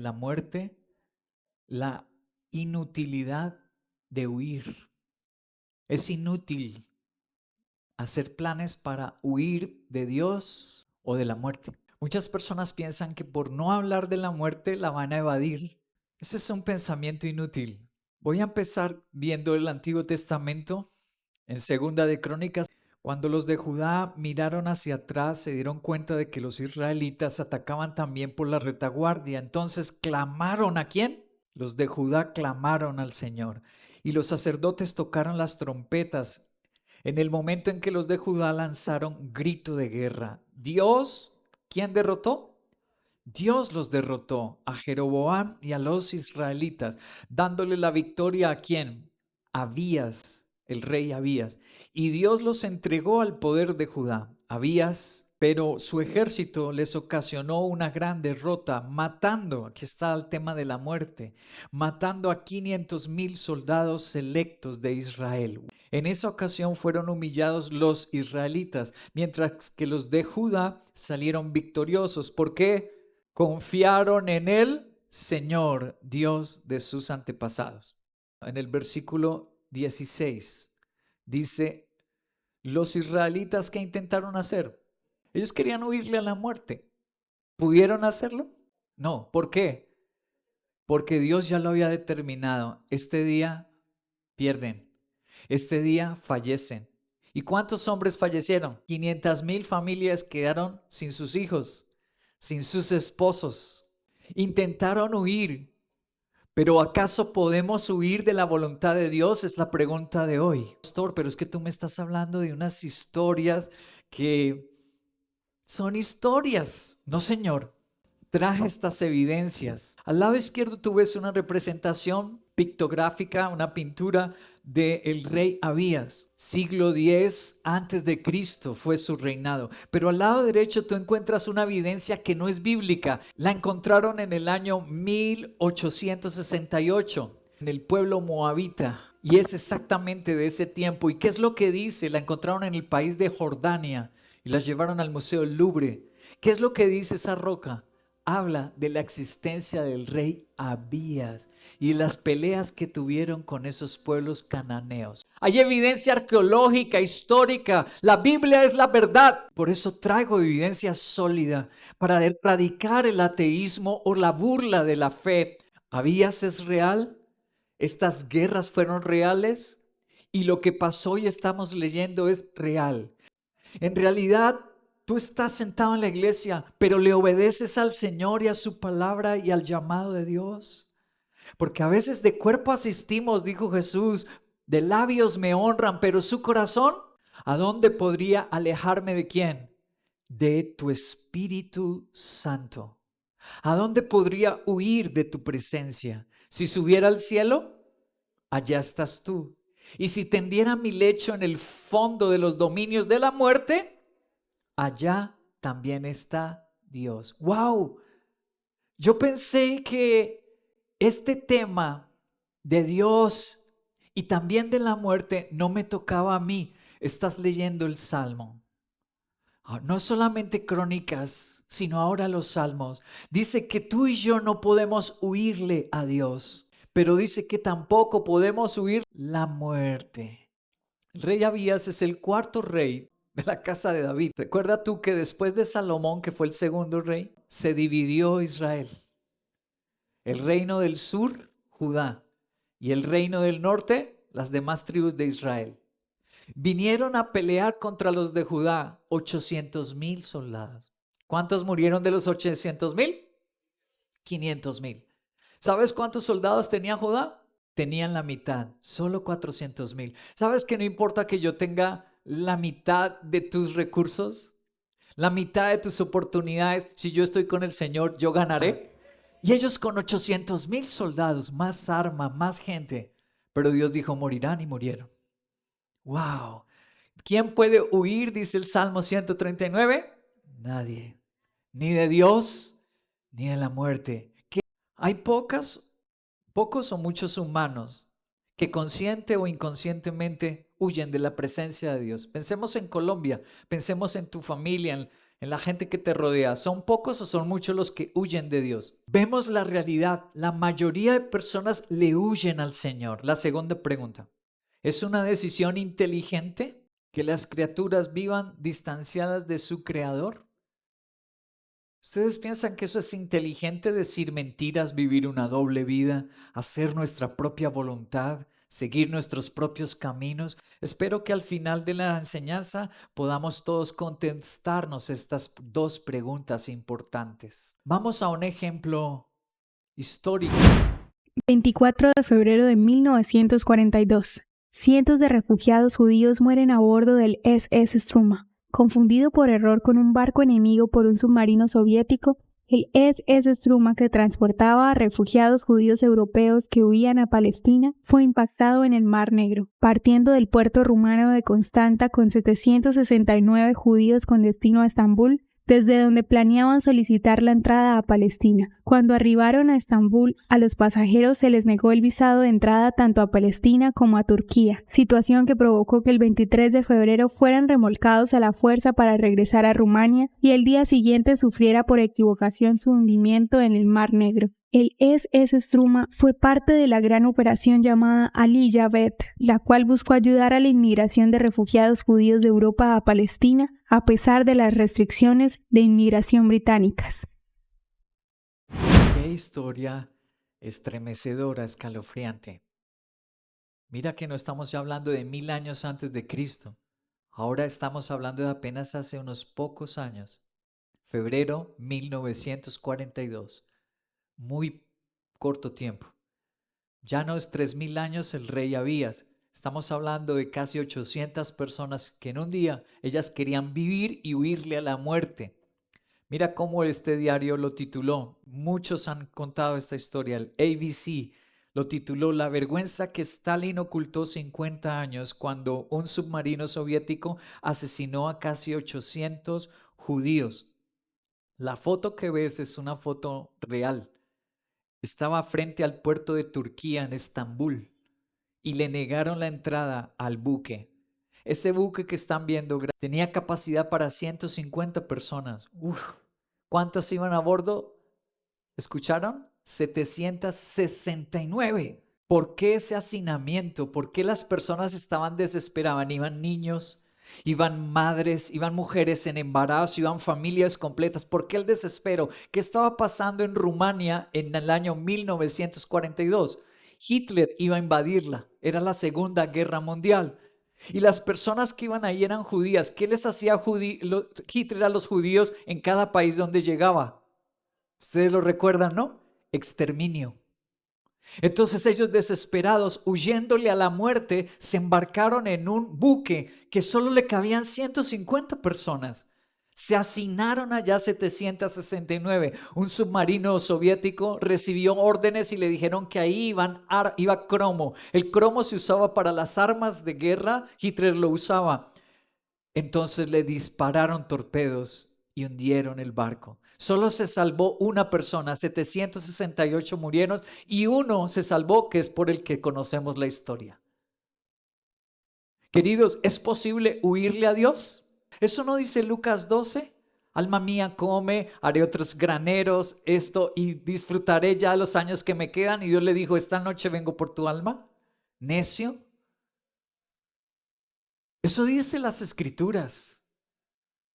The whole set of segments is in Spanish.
la muerte, la inutilidad de huir. Es inútil hacer planes para huir de Dios o de la muerte. Muchas personas piensan que por no hablar de la muerte la van a evadir. Ese es un pensamiento inútil. Voy a empezar viendo el Antiguo Testamento en Segunda de Crónicas. Cuando los de Judá miraron hacia atrás, se dieron cuenta de que los israelitas atacaban también por la retaguardia. Entonces clamaron, ¿a quién? Los de Judá clamaron al Señor. Y los sacerdotes tocaron las trompetas en el momento en que los de Judá lanzaron grito de guerra. Dios, ¿quién derrotó? Dios los derrotó a Jeroboam y a los israelitas, dándole la victoria a quién? Abías, el rey Abías. Y Dios los entregó al poder de Judá. Abías, pero su ejército les ocasionó una gran derrota, matando, aquí está el tema de la muerte, matando a 500,000 soldados selectos de Israel. En esa ocasión fueron humillados los israelitas, mientras que los de Judá salieron victoriosos. ¿Por qué? Confiaron en el Señor, Dios de sus antepasados. En el versículo 16 dice, los israelitas, ¿qué intentaron hacer? Ellos querían huirle a la muerte. ¿Pudieron hacerlo? No. ¿Por qué? Porque Dios ya lo había determinado. Este día pierden. Este día fallecen. ¿Y cuántos hombres fallecieron? 500,000 familias quedaron sin sus hijos, sin sus esposos. Intentaron huir, pero ¿acaso podemos huir de la voluntad de Dios? Es la pregunta de hoy. Pastor, pero es que tú me estás hablando de unas historias que son historias. No, Señor. Traje estas evidencias. Al lado izquierdo tú ves una representación pictográfica, una pintura del rey Abías. Siglo X antes de Cristo fue su reinado. Pero al lado derecho tú encuentras una evidencia que no es bíblica. La encontraron en el año 1868 en el pueblo moabita. Y es exactamente de ese tiempo. ¿Y qué es lo que dice? La encontraron en el país de Jordania y la llevaron al Museo Louvre. ¿Qué es lo que dice esa roca? Habla de la existencia del rey Abías y las peleas que tuvieron con esos pueblos cananeos. Hay evidencia arqueológica, histórica. La Biblia es la verdad. Por eso traigo evidencia sólida para erradicar el ateísmo o la burla de la fe. ¿Abías es real? ¿Estas guerras fueron reales? Y lo que pasó y estamos leyendo es real. En realidad, tú estás sentado en la iglesia, pero le obedeces al Señor y a su palabra y al llamado de Dios. Porque a veces de cuerpo asistimos, dijo Jesús, de labios me honran, pero su corazón, ¿a dónde podría alejarme de quién? De tu Espíritu Santo. ¿A dónde podría huir de tu presencia? Si subiera al cielo, allá estás tú. Y si tendiera mi lecho en el fondo de los dominios de la muerte, allá también está Dios. ¡Wow! Yo pensé que este tema de Dios y también de la muerte no me tocaba a mí. Estás leyendo el Salmo. No solamente Crónicas, sino ahora los Salmos. Dice que tú y yo no podemos huirle a Dios, pero dice que tampoco podemos huir la muerte. El rey Abías es el cuarto rey de la casa de David. Recuerda tú que después de Salomón, que fue el segundo rey, se dividió Israel. El reino del sur, Judá, y el reino del norte, las demás tribus de Israel. Vinieron a pelear contra los de Judá, 800,000 soldados. ¿Cuántos murieron de los 800,000? 500,000. ¿Sabes cuántos soldados tenía Judá? Tenían la mitad, solo 400,000. ¿Sabes que no importa que yo tenga la mitad de tus recursos? La mitad de tus oportunidades, si yo estoy con el Señor, yo ganaré. Y ellos con 800,000 soldados, más arma, más gente. Pero Dios dijo, morirán y murieron. ¡Wow! ¿Quién puede huir? Dice el Salmo 139. Nadie. Ni de Dios, ni de la muerte. Hay pocos o muchos humanos que consciente o inconscientemente huyen de la presencia de Dios. Pensemos en Colombia, pensemos en tu familia, en la gente que te rodea? ¿Son pocos o son muchos los que huyen de Dios? Vemos la realidad. La mayoría de personas le huyen al Señor. La segunda pregunta. ¿Es una decisión inteligente que las criaturas vivan distanciadas de su Creador? ¿Ustedes piensan que eso es inteligente, decir mentiras, vivir una doble vida, hacer nuestra propia voluntad, seguir nuestros propios caminos? Espero que al final de la enseñanza podamos todos contestarnos estas dos preguntas importantes. Vamos a un ejemplo histórico. 24 de febrero de 1942. Cientos de refugiados judíos mueren a bordo del SS Struma. Confundido por error con un barco enemigo por un submarino soviético, el SS Struma, que transportaba a refugiados judíos europeos que huían a Palestina, fue impactado en el Mar Negro, partiendo del puerto rumano de Constanta con 769 judíos con destino a Estambul, desde donde planeaban solicitar la entrada a Palestina. Cuando arribaron a Estambul, a los pasajeros se les negó el visado de entrada tanto a Palestina como a Turquía, situación que provocó que el 23 de febrero fueran remolcados a la fuerza para regresar a Rumania y el día siguiente sufriera por equivocación su hundimiento en el Mar Negro. El SS Struma fue parte de la gran operación llamada Aliyah Bet, la cual buscó ayudar a la inmigración de refugiados judíos de Europa a Palestina, a pesar de las restricciones de inmigración británicas. Qué historia estremecedora, escalofriante. Mira que no estamos ya hablando de 1000 años antes de Cristo. Ahora estamos hablando de apenas hace unos pocos años. Febrero 1942. Muy corto tiempo. Ya no es 3000 años el rey Abías. Estamos hablando de casi 800 personas que en un día ellas querían vivir y huirle a la muerte. Mira cómo este diario lo tituló. Muchos han contado esta historia. El ABC lo tituló La vergüenza que Stalin ocultó 50 años cuando un submarino soviético asesinó a casi 800 judíos. La foto que ves es una foto real. Estaba frente al puerto de Turquía en Estambul y le negaron la entrada al buque. Ese buque que están viendo tenía capacidad para 150 personas. Uf, ¿cuántas iban a bordo? ¿Escucharon? 769. ¿Por qué ese hacinamiento? ¿Por qué las personas estaban desesperadas? Iban niños, iban madres, iban mujeres en embarazo, iban familias completas. ¿Por qué el desespero? ¿Qué estaba pasando en Rumania en el año 1942? Hitler iba a invadirla. Era la Segunda Guerra Mundial. Y las personas que iban ahí eran judías. ¿Qué les hacía Hitler a los judíos en cada país donde llegaba? Ustedes lo recuerdan, ¿no? Exterminio. Entonces ellos, desesperados, huyéndole a la muerte, se embarcaron en un buque que solo le cabían 150 personas. Se hacinaron allá 769. Un submarino soviético recibió órdenes y le dijeron que ahí iba cromo. El cromo se usaba para las armas de guerra, Hitler lo usaba. Entonces le dispararon torpedos y hundieron el barco. Solo se salvó una persona, 768 murieron y uno se salvó, que es por el que conocemos la historia. Queridos, ¿es posible huirle a Dios? ¿Eso no dice Lucas 12? Alma mía, come, haré otros graneros, esto, y disfrutaré ya los años que me quedan. Y Dios le dijo, esta noche vengo por tu alma. Necio. Eso dice las Escrituras.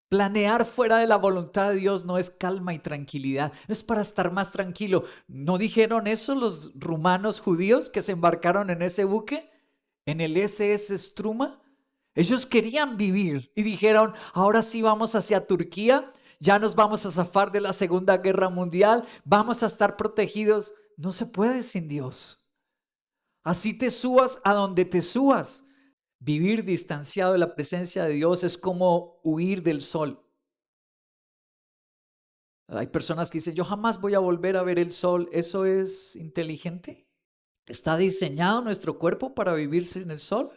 Planear fuera de la voluntad de Dios no es calma y tranquilidad, no es para estar más tranquilo. ¿No dijeron eso los rumanos judíos que se embarcaron en ese buque, en el SS Struma? Ellos querían vivir y dijeron, ahora sí vamos hacia Turquía, ya nos vamos a zafar de la Segunda Guerra Mundial, vamos a estar protegidos. No se puede sin Dios. Así te subas a donde te subas. Vivir distanciado de la presencia de Dios es como huir del sol. Hay personas que dicen, yo jamás voy a volver a ver el sol. ¿Eso es inteligente? ¿Está diseñado nuestro cuerpo para vivir sin el sol?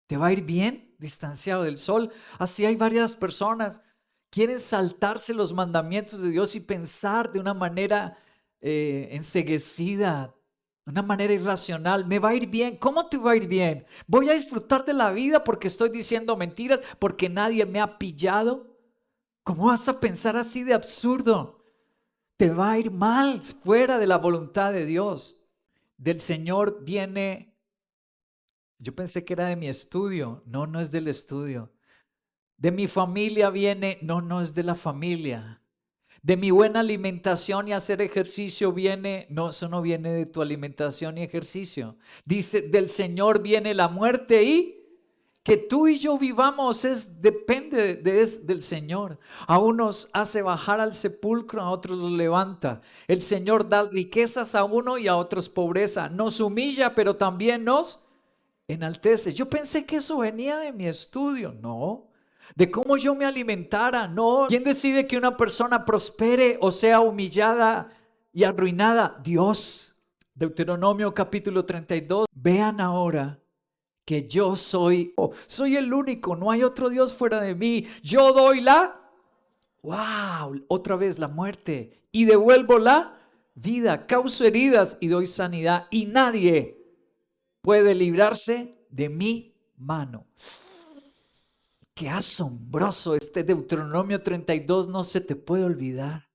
¿Te va a ir bien distanciado del sol? Así hay varias personas. Quieren saltarse los mandamientos de Dios y pensar de una manera enceguecida, una manera irracional. Me va a ir bien. ¿Cómo te va a ir bien? Voy a disfrutar de la vida porque estoy diciendo mentiras, porque nadie me ha pillado. ¿Cómo vas a pensar así de absurdo? Te va a ir mal, fuera de la voluntad de Dios. Del Señor viene, yo pensé que era de mi estudio. No, no es del estudio. De mi familia viene, no, no es de la familia. De mi buena alimentación y hacer ejercicio viene, no, eso no viene de tu alimentación y ejercicio. Dice, del Señor viene la muerte y que tú y yo vivamos depende del Señor. A unos hace bajar al sepulcro, a otros los levanta. El Señor da riquezas a uno y a otros pobreza. Nos humilla, pero también nos enaltece. Yo pensé que eso venía de mi estudio. No, de cómo yo me alimentara. No, ¿quién decide que una persona prospere o sea humillada y arruinada? Dios. Deuteronomio capítulo 32. Vean ahora que yo soy el único, no hay otro Dios fuera de mí. Yo doy otra vez la muerte y devuelvo la vida, causo heridas y doy sanidad y nadie puede librarse de mi mano. Qué asombroso, este Deuteronomio 32 no se te puede olvidar.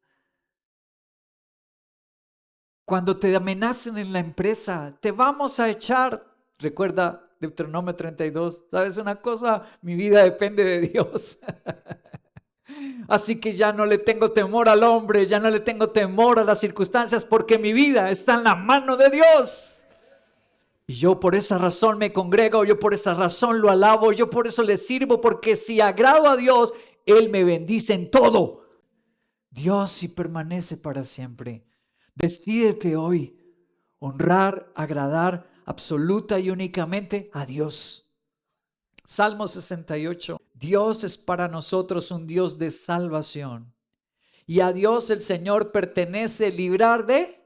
Cuando te amenacen en la empresa, te vamos a echar, recuerda Deuteronomio 32, ¿sabes una cosa? Mi vida depende de Dios. Así que ya no le tengo temor al hombre, ya no le tengo temor a las circunstancias, porque mi vida está en la mano de Dios. Y yo por esa razón me congrego, yo por esa razón lo alabo, yo por eso le sirvo, porque si agrado a Dios, Él me bendice en todo. Dios sí permanece para siempre. Decídete hoy honrar, agradar absoluta y únicamente a Dios. Salmo 68. Dios es para nosotros un Dios de salvación. Y a Dios el Señor pertenece librar de...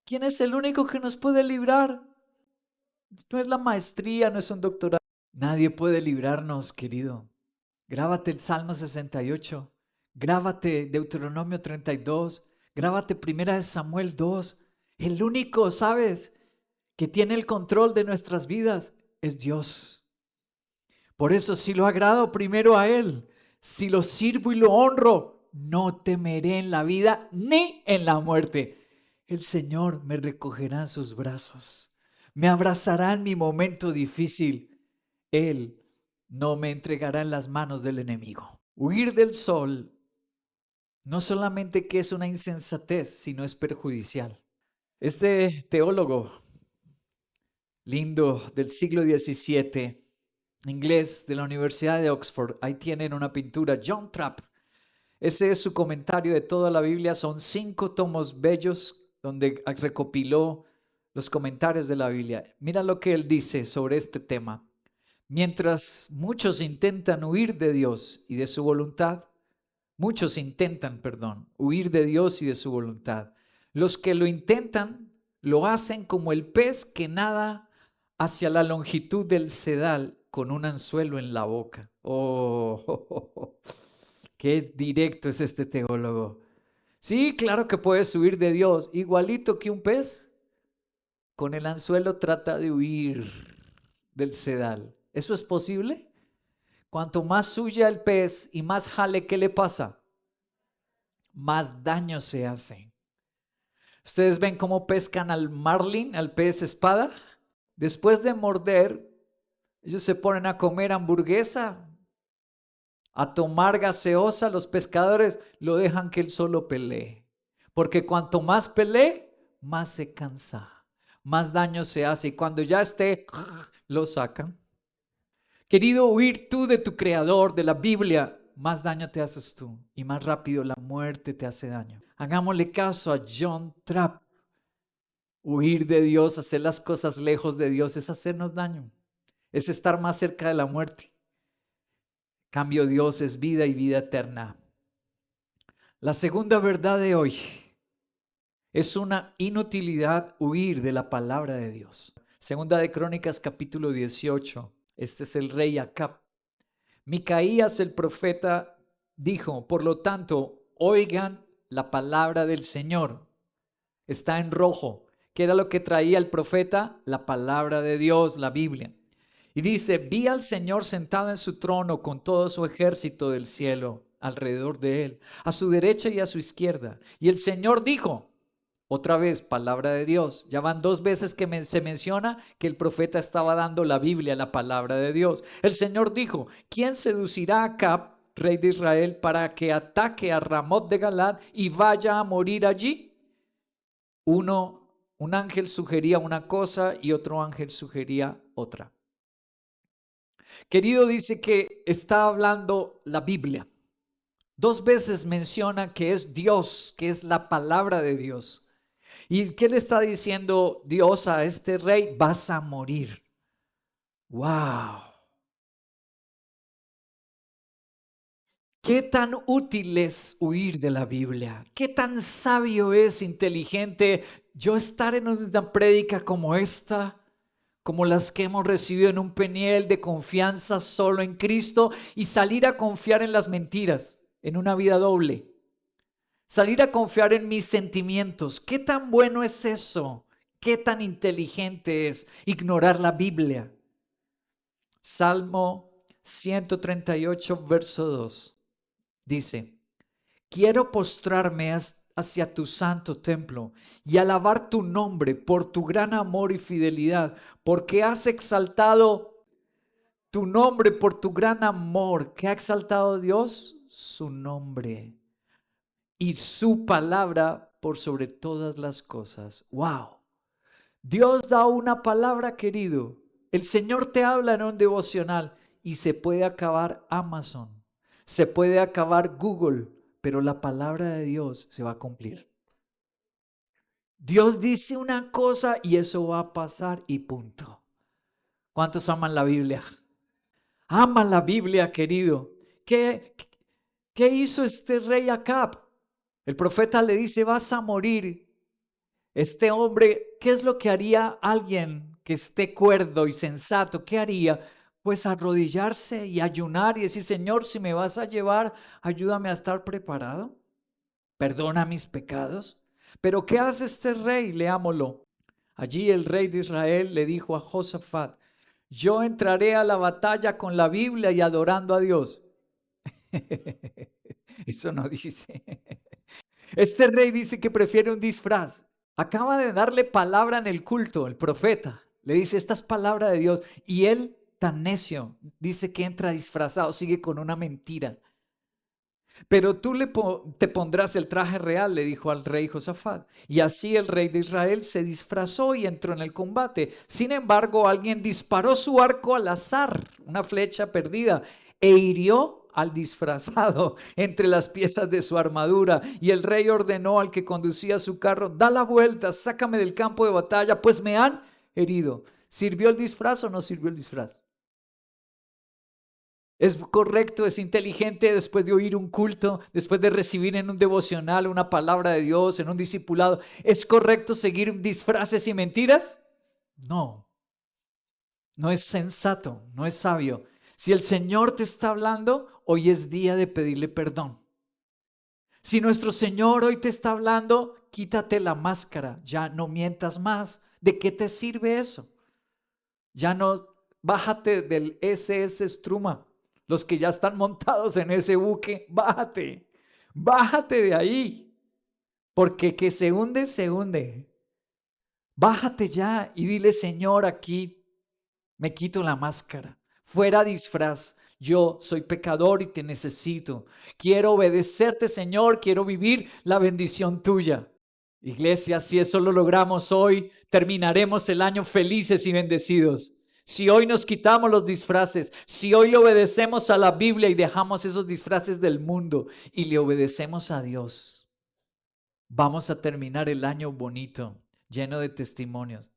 ¿Quién es el único que nos puede librar? No es la maestría, no es un doctorado. Nadie puede librarnos, querido. Grábate el Salmo 68. Grábate Deuteronomio 32. Grábate 1 Samuel 2. El único, ¿sabes?, que tiene el control de nuestras vidas es Dios. Por eso, si lo agrado primero a Él, si lo sirvo y lo honro, no temeré en la vida ni en la muerte. El Señor me recogerá en sus brazos, me abrazará en mi momento difícil. Él no me entregará en las manos del enemigo. Huir del sol no solamente que es una insensatez, sino es perjudicial. Este teólogo lindo del siglo XVII, inglés, de la Universidad de Oxford, ahí tienen una pintura, John Trapp. Ese es su comentario de toda la Biblia. Son 5 tomos bellos donde recopiló los comentarios de la Biblia. Mira lo que él dice sobre este tema. Mientras muchos intentan huir de Dios y de su voluntad, huir de Dios y de su voluntad. Los que lo intentan lo hacen como el pez que nada hacia la longitud del sedal con un anzuelo en la boca. Qué directo es este teólogo. Sí, claro que puedes huir de Dios, igualito que un pez. Con el anzuelo trata de huir del sedal. ¿Eso es posible? Cuanto más huya el pez y más jale, ¿qué le pasa? Más daño se hace. ¿Ustedes ven cómo pescan al marlin, al pez espada? Después de morder, ellos se ponen a comer hamburguesa, a tomar gaseosa. Los pescadores lo dejan que él solo pelee. Porque cuanto más pelee, más se cansa, más daño se hace. Y cuando ya esté, lo sacan. Querido, huir tú de tu creador, de la Biblia, más daño te haces tú y más rápido la muerte te hace daño. Hagámosle caso a John Trapp. Huir de Dios, hacer las cosas lejos de Dios es hacernos daño, es estar más cerca de la muerte. Cambio, Dios es vida y vida eterna. La segunda verdad de hoy es una inutilidad huir de la palabra de Dios. Segunda de Crónicas capítulo 18. Este es el rey Acab. Micaías el profeta dijo, por lo tanto, oigan la palabra del Señor. Está en rojo. ¿Qué era lo que traía el profeta? La palabra de Dios, la Biblia. Y dice, vi al Señor sentado en su trono con todo su ejército del cielo. alrededor de él, a su derecha y a su izquierda. Y el Señor dijo, otra vez, palabra de Dios. Ya van 2 veces que se menciona que el profeta estaba dando la Biblia, la palabra de Dios. El Señor dijo, ¿quién seducirá a Acab, rey de Israel, para que ataque a Ramot de Galad y vaya a morir allí? Un ángel sugería una cosa y otro ángel sugería otra. Querido, dice que está hablando la Biblia. 2 veces menciona que es Dios, que es la palabra de Dios. ¿Y qué le está diciendo Dios a este rey? Vas a morir. ¡Wow! ¿Qué tan útil es huir de la Biblia? ¿Qué tan sabio es, inteligente yo estar en una prédica como esta? Como las que hemos recibido en un Peniel de confianza solo en Cristo y salir a confiar en las mentiras, en una vida doble. Salir a confiar en mis sentimientos. ¿Qué tan bueno es eso? ¿Qué tan inteligente es ignorar la Biblia? Salmo 138, verso 2. Dice, quiero postrarme hacia tu santo templo y alabar tu nombre por tu gran amor y fidelidad, porque has exaltado tu nombre por tu gran amor. ¿Qué ha exaltado Dios? Su nombre y su palabra por sobre todas las cosas. ¡Wow! Dios da una palabra, querido. El Señor te habla en un devocional y se puede acabar Amazon, se puede acabar Google, pero la palabra de Dios se va a cumplir. Dios dice una cosa y eso va a pasar y punto. ¿Cuántos aman la Biblia? Aman la Biblia, querido. ¿Qué hizo este rey Acab? El profeta le dice, vas a morir. Este hombre, ¿qué es lo que haría alguien que esté cuerdo y sensato? ¿Qué haría? Pues arrodillarse y ayunar y decir, Señor, si me vas a llevar, ayúdame a estar preparado. Perdona mis pecados. Pero ¿qué hace este rey? Leámoslo. Allí el rey de Israel le dijo a Josafat, yo entraré a la batalla con la Biblia y adorando a Dios. Eso no dice. Este rey dice que prefiere un disfraz. Acaba de darle palabra en el culto, el profeta. Le dice, esta es palabra de Dios. Y él, tan necio, dice que entra disfrazado, sigue con una mentira. Pero tú te pondrás el traje real, le dijo al rey Josafat. Y así el rey de Israel se disfrazó y entró en el combate. Sin embargo, alguien disparó su arco al azar, una flecha perdida, e hirió al disfrazado entre las piezas de su armadura. Y el rey ordenó al que conducía su carro, da la vuelta, sácame del campo de batalla, pues me han herido. ¿Sirvió el disfraz o no sirvió el disfraz? Es correcto, es inteligente después de oír un culto, después de recibir en un devocional una palabra de Dios, en un discipulado. ¿Es correcto seguir disfraces y mentiras? No, no es sensato, no es sabio. Si el Señor te está hablando, hoy es día de pedirle perdón. Si nuestro Señor hoy te está hablando, quítate la máscara, ya no mientas más. ¿De qué te sirve eso? Ya no, bájate del SS Struma. Los que ya están montados en ese buque, bájate de ahí, porque que se hunde, se hunde. Bájate ya y dile, Señor, aquí me quito la máscara, fuera disfraz, yo soy pecador y te necesito. Quiero obedecerte, Señor, quiero vivir la bendición tuya. Iglesia, si eso lo logramos hoy, terminaremos el año felices y bendecidos. Si hoy nos quitamos los disfraces, si hoy le obedecemos a la Biblia y dejamos esos disfraces del mundo y le obedecemos a Dios, vamos a terminar el año bonito, lleno de testimonios.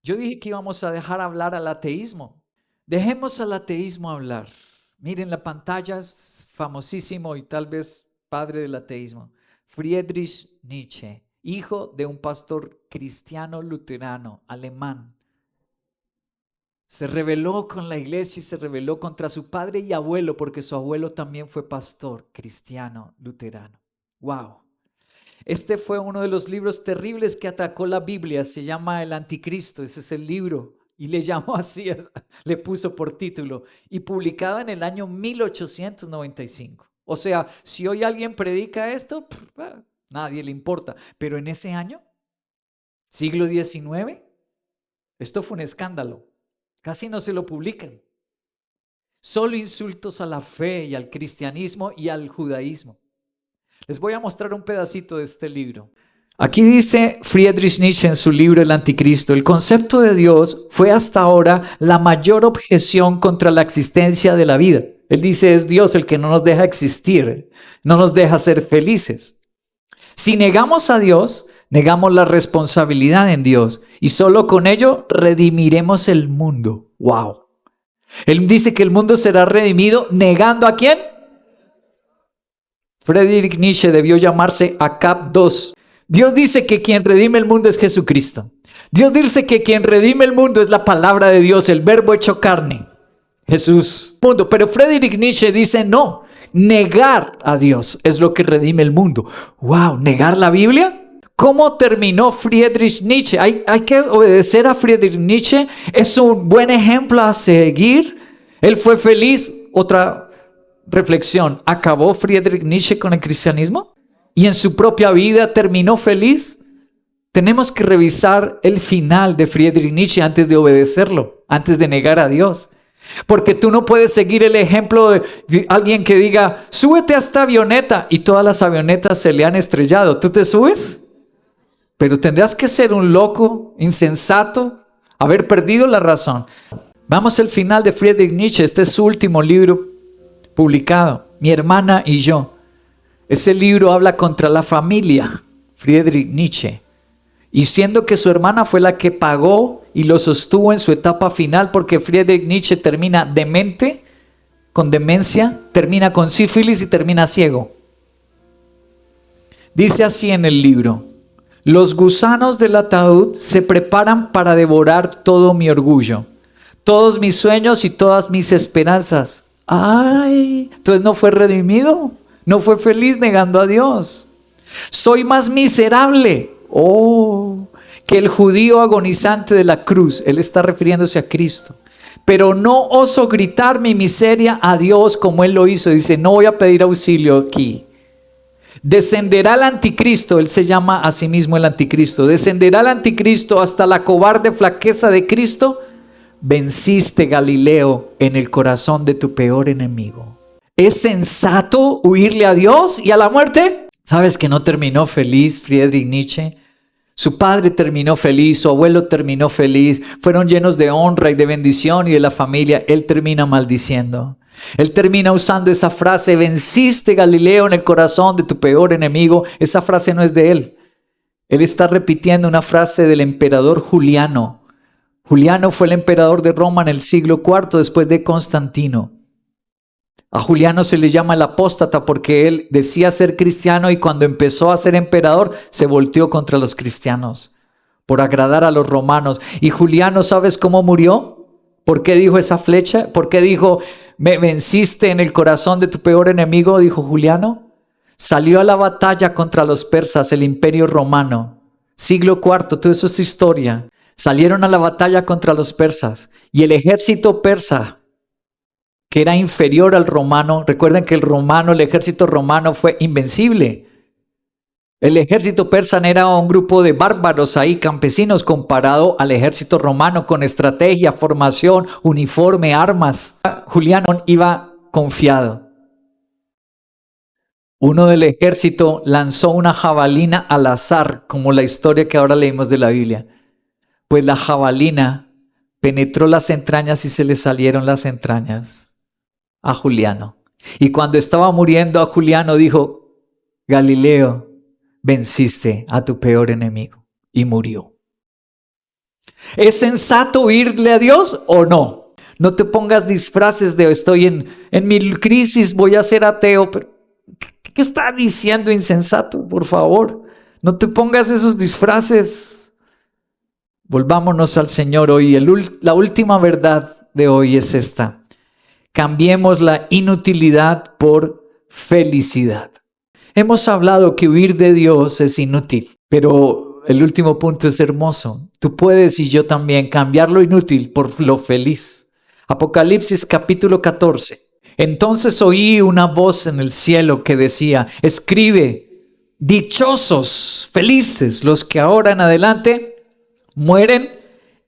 Yo dije que íbamos a dejar hablar al ateísmo. Dejemos al ateísmo hablar. Miren, la pantalla es famosísimo y tal vez padre del ateísmo. Friedrich Nietzsche, hijo de un pastor cristiano luterano, alemán. Se rebeló con la iglesia y se rebeló contra su padre y abuelo, porque su abuelo también fue pastor cristiano luterano. ¡Wow! Este fue uno de los libros terribles que atacó la Biblia. Se llama El Anticristo, ese es el libro. Y le llamó así, le puso por título. Y publicado en el año 1895. O sea, si hoy alguien predica esto, nadie le importa. Pero en ese año, siglo XIX, esto fue un escándalo. Casi no se lo publican. Solo insultos a la fe y al cristianismo y al judaísmo. Les voy a mostrar un pedacito de este libro. Aquí dice Friedrich Nietzsche en su libro El Anticristo: el concepto de Dios fue hasta ahora la mayor objeción contra la existencia de la vida. Él dice, es Dios el que no nos deja existir, no nos deja ser felices. Si negamos a Dios, negamos la responsabilidad en Dios y solo con ello redimiremos el mundo. ¡Wow! Él dice que el mundo será redimido negando ¿a quién? Friedrich Nietzsche debió llamarse ACAP II. Dios dice que quien redime el mundo es Jesucristo. Dios dice que quien redime el mundo es la palabra de Dios, el verbo hecho carne, Jesús. Punto. Pero Friedrich Nietzsche dice no, negar a Dios es lo que redime el mundo. ¡Wow! ¿Negar la Biblia? ¿Cómo terminó Friedrich Nietzsche? Hay que obedecer a Friedrich Nietzsche. Es un buen ejemplo a seguir. Él fue feliz. Otra reflexión. ¿Acabó Friedrich Nietzsche con el cristianismo? ¿Y en su propia vida terminó feliz? Tenemos que revisar el final de Friedrich Nietzsche antes de obedecerlo, antes de negar a Dios. Porque tú no puedes seguir el ejemplo de alguien que diga, súbete a esta avioneta, y todas las avionetas se le han estrellado. ¿Tú te subes? Pero tendrás que ser un loco, insensato, haber perdido la razón. Vamos al final de Friedrich Nietzsche. Este es su último libro publicado, Mi hermana y yo. Ese libro habla contra la familia, Friedrich Nietzsche. Y siendo que su hermana fue la que pagó y lo sostuvo en su etapa final, porque Friedrich Nietzsche termina demente, con demencia, termina con sífilis y termina ciego. Dice así en el libro: los gusanos del ataúd se preparan para devorar todo mi orgullo, todos mis sueños y todas mis esperanzas. ¡Ay! Entonces no fue redimido, no fue feliz negando a Dios. Soy más miserable, que el judío agonizante de la cruz. Él está refiriéndose a Cristo. Pero no oso gritar mi miseria a Dios como él lo hizo. Dice, no voy a pedir auxilio aquí. Descenderá el anticristo, él se llama a sí mismo el anticristo. Descenderá el anticristo hasta la cobarde flaqueza de Cristo. Venciste, Galileo, en el corazón de tu peor enemigo. ¿Es sensato huirle a Dios y a la muerte? ¿Sabes que no terminó feliz Friedrich Nietzsche? Su padre terminó feliz, su abuelo terminó feliz, fueron llenos de honra y de bendición y de la familia. Él termina maldiciendo. Él termina usando esa frase, venciste, Galileo, en el corazón de tu peor enemigo. Esa frase no es de él. Él está repitiendo una frase del emperador Juliano. Juliano fue el emperador de Roma en el siglo IV después de Constantino. A Juliano se le llama el apóstata porque él decía ser cristiano y cuando empezó a ser emperador se volteó contra los cristianos por agradar a los romanos. Y Juliano, ¿sabes cómo murió? ¿Por qué dijo esa flecha? ¿Por qué dijo, me venciste en el corazón de tu peor enemigo? Dijo Juliano. Salió a la batalla contra los persas, el imperio romano. Siglo IV, todo eso es historia. Salieron a la batalla contra los persas y el ejército persa, que era inferior al romano, recuerden que el ejército romano fue invencible. El ejército persa era un grupo de bárbaros ahí, campesinos, comparado al ejército romano con estrategia, formación, uniforme, armas. Juliano iba confiado. Uno del ejército lanzó una jabalina al azar, como la historia que ahora leímos de la Biblia. Pues la jabalina penetró las entrañas y se le salieron las entrañas a Juliano. Y cuando estaba muriendo a Juliano dijo, Galileo, venciste a tu peor enemigo. Y murió. ¿Es sensato huirle a Dios o no? No te pongas disfraces de estoy en mi crisis, voy a ser ateo. Pero, ¿qué está diciendo insensato? Por favor, no te pongas esos disfraces. Volvámonos al Señor hoy. La última verdad de hoy es esta. Cambiemos la inutilidad por felicidad. Hemos hablado que huir de Dios es inútil, pero el último punto es hermoso. Tú puedes y yo también cambiar lo inútil por lo feliz. Apocalipsis capítulo 14. Entonces oí una voz en el cielo que decía, escribe, dichosos, felices los que ahora en adelante mueren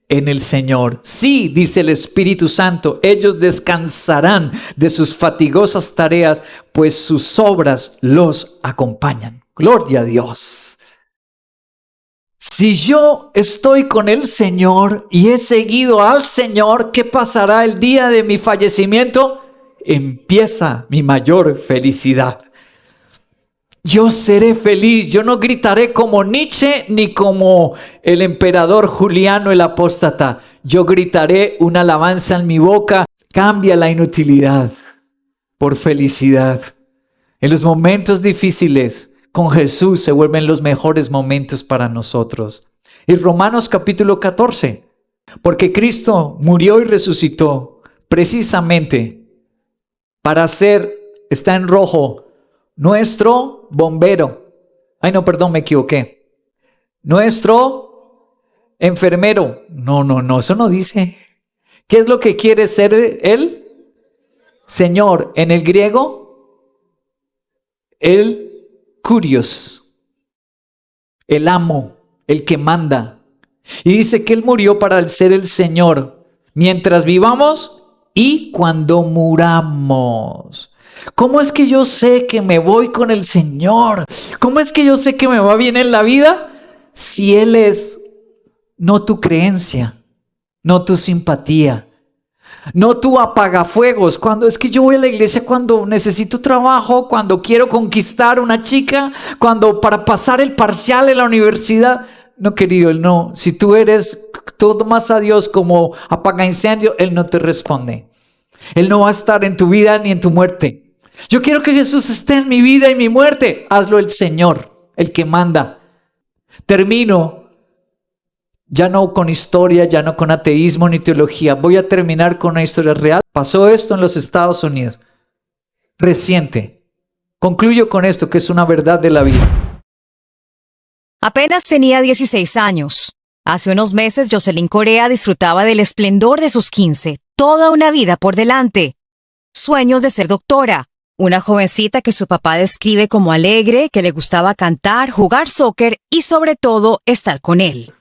en el Señor. Sí, dice el Espíritu Santo, ellos descansarán de sus fatigosas tareas, pues sus obras los acompañan. Gloria a Dios. Si yo estoy con el Señor y he seguido al Señor, ¿qué pasará el día de mi fallecimiento? Empieza mi mayor felicidad. Yo seré feliz, yo no gritaré como Nietzsche ni como el emperador Juliano el apóstata. Yo gritaré una alabanza en mi boca, cambia la inutilidad por felicidad. En los momentos difíciles, con Jesús se vuelven los mejores momentos para nosotros. Y Romanos capítulo 14, porque Cristo murió y resucitó precisamente para ser, está en rojo, nuestro bombero. Ay, no, perdón, me equivoqué. Nuestro enfermero. No, eso no dice. ¿Qué es lo que quiere ser él? Señor, en el griego, el Curios, el amo, el que manda. Y dice que Él murió para ser el Señor mientras vivamos y cuando muramos. ¿Cómo es que yo sé que me voy con el Señor? ¿Cómo es que yo sé que me va bien en la vida? Si Él es no tu creencia, no tu simpatía, no tu apagafuegos. Cuando es que yo voy a la iglesia cuando necesito trabajo, cuando quiero conquistar una chica, cuando para pasar el parcial en la universidad. No, querido, Él no. Si tú tomas a Dios como apaga incendio, Él no te responde. Él no va a estar en tu vida ni en tu muerte. Yo quiero que Jesús esté en mi vida y mi muerte. Hazlo el Señor, el que manda. Termino. Ya no con historia, ya no con ateísmo ni teología. Voy a terminar con una historia real. Pasó esto en los Estados Unidos. Reciente. Concluyo con esto, que es una verdad de la vida. Apenas tenía 16 años. Hace unos meses, Jocelyn Correa disfrutaba del esplendor de sus 15. Toda una vida por delante. Sueños de ser doctora. Una jovencita que su papá describe como alegre, que le gustaba cantar, jugar soccer y sobre todo estar con él.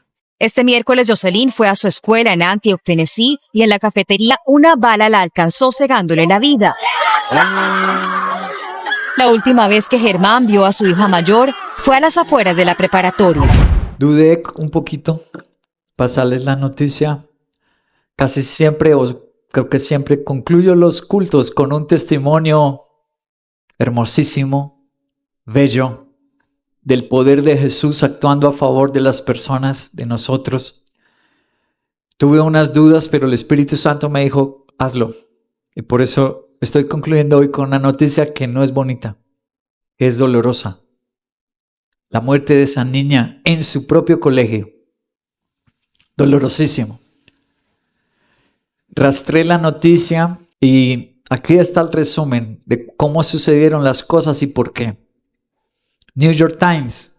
Este miércoles Jocelyn fue a su escuela en Antioch, Tennessee, y en la cafetería una bala la alcanzó cegándole la vida. La última vez que Germán vio a su hija mayor fue a las afueras de la preparatoria. Dudé un poquito pasarles la noticia. Casi siempre, o creo que siempre, concluyo los cultos con un testimonio hermosísimo, bello, del poder de Jesús actuando a favor de las personas, de nosotros. Tuve unas dudas, pero el Espíritu Santo me dijo, hazlo. Y por eso estoy concluyendo hoy con una noticia que no es bonita, que es dolorosa. La muerte de esa niña en su propio colegio. Dolorosísimo. Rastré la noticia y aquí está el resumen de cómo sucedieron las cosas y por qué. New York Times.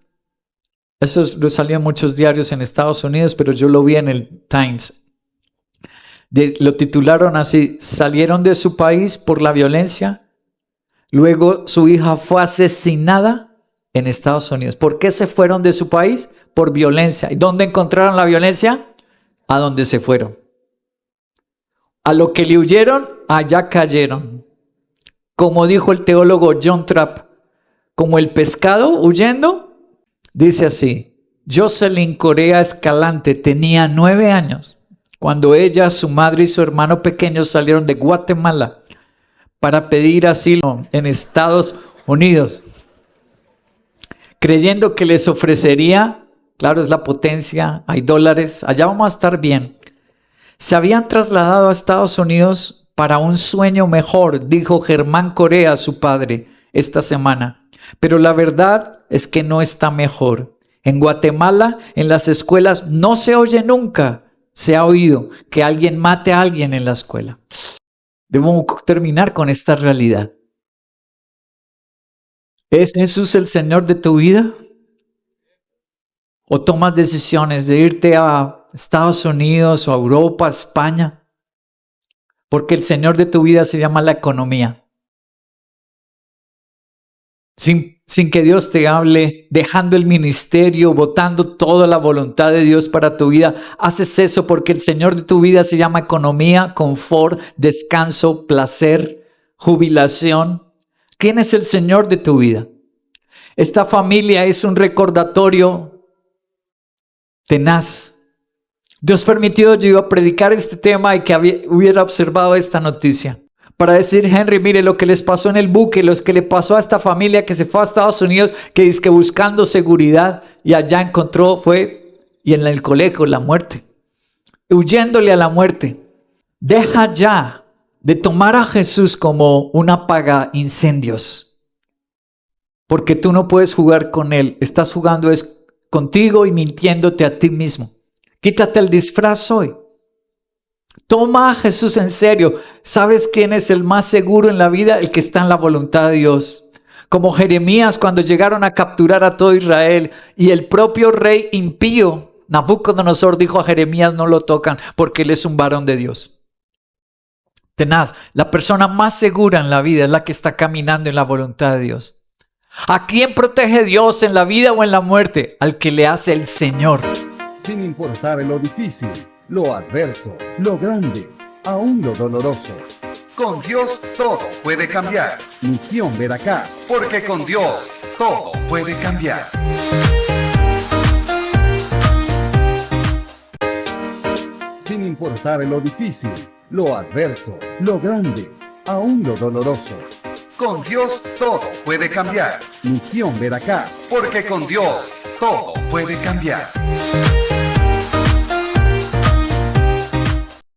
Eso lo salió en muchos diarios en Estados Unidos, pero yo lo vi en el Times. Lo titularon así: salieron de su país por la violencia, luego su hija fue asesinada en Estados Unidos. ¿Por qué se fueron de su país? Por violencia. ¿Y dónde encontraron la violencia? A donde se fueron. A lo que le huyeron, allá cayeron. Como dijo el teólogo John Trapp, como el pescado huyendo, dice así: Jocelyn Correa Escalante tenía 9 años cuando ella, su madre y su hermano pequeño salieron de Guatemala para pedir asilo en Estados Unidos, creyendo que les ofrecería, claro, es la potencia, hay dólares, allá vamos a estar bien. Se habían trasladado a Estados Unidos para un sueño mejor, dijo Germán Correa, su padre, esta semana. Pero la verdad es que no está mejor. En Guatemala, en las escuelas, no se oye nunca, se ha oído que alguien mate a alguien en la escuela. Debo terminar con esta realidad. ¿Es Jesús el Señor de tu vida? ¿O tomas decisiones de irte a Estados Unidos o a Europa, a España? Porque el Señor de tu vida se llama la economía. sin que Dios te hable, dejando el ministerio, botando toda la voluntad de Dios para tu vida. Haces eso porque el Señor de tu vida se llama economía, confort, descanso, placer, jubilación. ¿Quién es el Señor de tu vida? Esta familia es un recordatorio tenaz. Dios permitió yo iba a predicar este tema y que hubiera observado esta noticia. Para decir, Henry, mire lo que les pasó en el buque, lo que le pasó a esta familia que se fue a Estados Unidos, que dice que buscando seguridad y allá encontró y en el colegio la muerte, huyéndole a la muerte. Deja ya de tomar a Jesús como un apaga incendios, porque tú no puedes jugar con Él, estás jugando es contigo y mintiéndote a ti mismo. Quítate el disfraz hoy. Toma a Jesús en serio. ¿Sabes quién es el más seguro en la vida? El que está en la voluntad de Dios. Como Jeremías cuando llegaron a capturar a todo Israel y el propio rey impío, Nabucodonosor, dijo a Jeremías, no lo tocan porque él es un varón de Dios. Tenaz, la persona más segura en la vida es la que está caminando en la voluntad de Dios. ¿A quién protege Dios en la vida o en la muerte? Al que le hace el Señor. Sin importar lo difícil, lo adverso, lo grande, aún lo doloroso. Con Dios todo puede cambiar, Misión Veracruz. porque con Dios todo puede cambiar. Sin importar lo difícil, lo adverso, lo grande, aún lo doloroso. Con Dios todo puede cambiar, Misión Veracruz. porque con Dios todo puede cambiar.